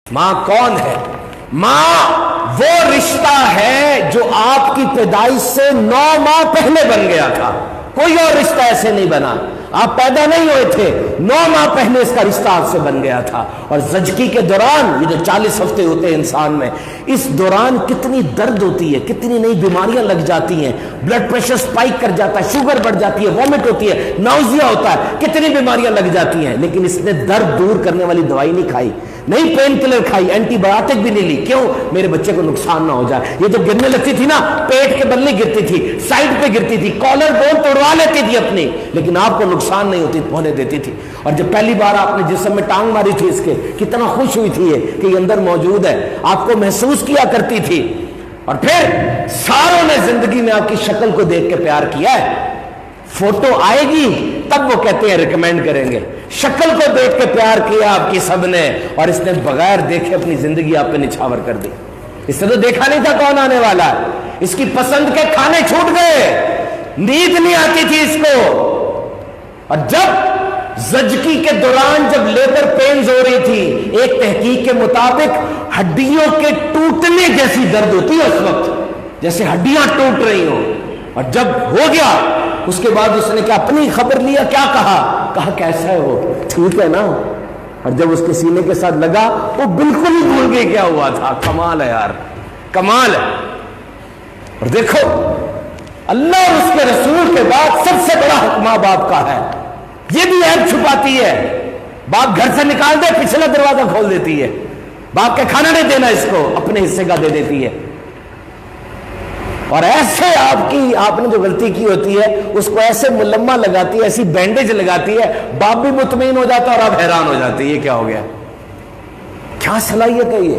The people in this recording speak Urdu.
ماں کون ہے؟ ماں وہ رشتہ ہے جو آپ کی پیدائش سے 9 ماہ پہلے بن گیا تھا، کوئی اور رشتہ ایسے نہیں بنا۔ آپ پیدا نہیں ہوئے تھے، 9 ماہ پہلے اس کا رشتہ آپ سے بن گیا تھا۔ اور زچگی کے دوران، یہ جو 40 ہفتے ہوتے ہیں انسان میں، اس دوران کتنی درد ہوتی ہے، کتنی نئی بیماریاں لگ جاتی ہیں، بلڈ پریشر سپائک کر جاتا ہے، شوگر بڑھ جاتی ہے، وامٹ ہوتی ہے، ناؤزیا ہوتا ہے، کتنی بیماریاں لگ جاتی ہیں، لیکن اس نے درد دور کرنے والی دوائی نہیں کھائی، نہیں پین کلر کھائی، اینٹی بایوٹک بھی نہیں لی۔ کیوں؟ میرے بچے کو نقصان نہ ہو جائے۔ یہ جو گرنے لگتی تھی نا، پیٹ کے بل نہیں گرتی تھی، سائڈ پہ گرتی تھی، کالر بون توڑوا لیتی تھی اپنی، لیکن آپ کو نقصان نہیں ہونے دیتی تھی۔ اور جب پہلی بار آپ نے جسم میں ٹانگ ماری تھی اس کے، کتنا خوش ہوئی تھی یہ کہ یہ اندر موجود ہے، آپ کو محسوس کیا کرتی تھی۔ اور پھر ساروں نے زندگی میں آپ کی شکل کو دیکھ کے پیار کیا ہے۔ فوٹو آئے گی تب وہ کہتے ہیں ریکمینڈ کریں گے، شکل کو دیکھ کے پیار کیا آپ کی سب نے، اور اس نے بغیر دیکھے اپنی زندگی آپ پہ نچھاور کر دی۔ اس نے تو دیکھا نہیں تھا کون آنے والا ہے، اس کی پسند کے کھانے چھوٹ گئے، نیند نہیں آتی تھی اس کو۔ اور جب زچگی کے دوران جب لیبر پینز ہو رہی تھی، ایک تحقیق کے مطابق ہڈیوں کے ٹوٹنے جیسی درد ہوتی ہے اس وقت، جیسے ہڈیاں ٹوٹ رہی ہوں۔ اور جب ہو گیا اس کے بعد اس نے کیا اپنی خبر لیا، کیا کہا کیسا ہے وہ، ٹھیک ہے نا؟ اور جب اس کے سینے کے ساتھ لگا وہ بالکل ہی بھول گئی کیا ہوا تھا۔ کمال ہے یار، کمال ہے۔ اور دیکھو اللہ اور اس کے رسول کے بعد سب سے بڑا حق ماں باپ کا ہے۔ یہ بھی عیب چھپاتی ہے، باپ گھر سے نکال دے پچھلا دروازہ کھول دیتی ہے، باپ کے کھانا نہیں دینا اس کو، اپنے حصے کا دے دیتی ہے۔ اور ایسے آپ نے جو غلطی کی ہوتی ہے اس کو ایسے ملمہ لگاتی ہے، ایسی بینڈیج لگاتی ہے، باپ بھی مطمئن ہو جاتا ہے اور آپ حیران ہو جاتے ہیں یہ کیا ہو گیا، کیا صلاحیت ہے یہ۔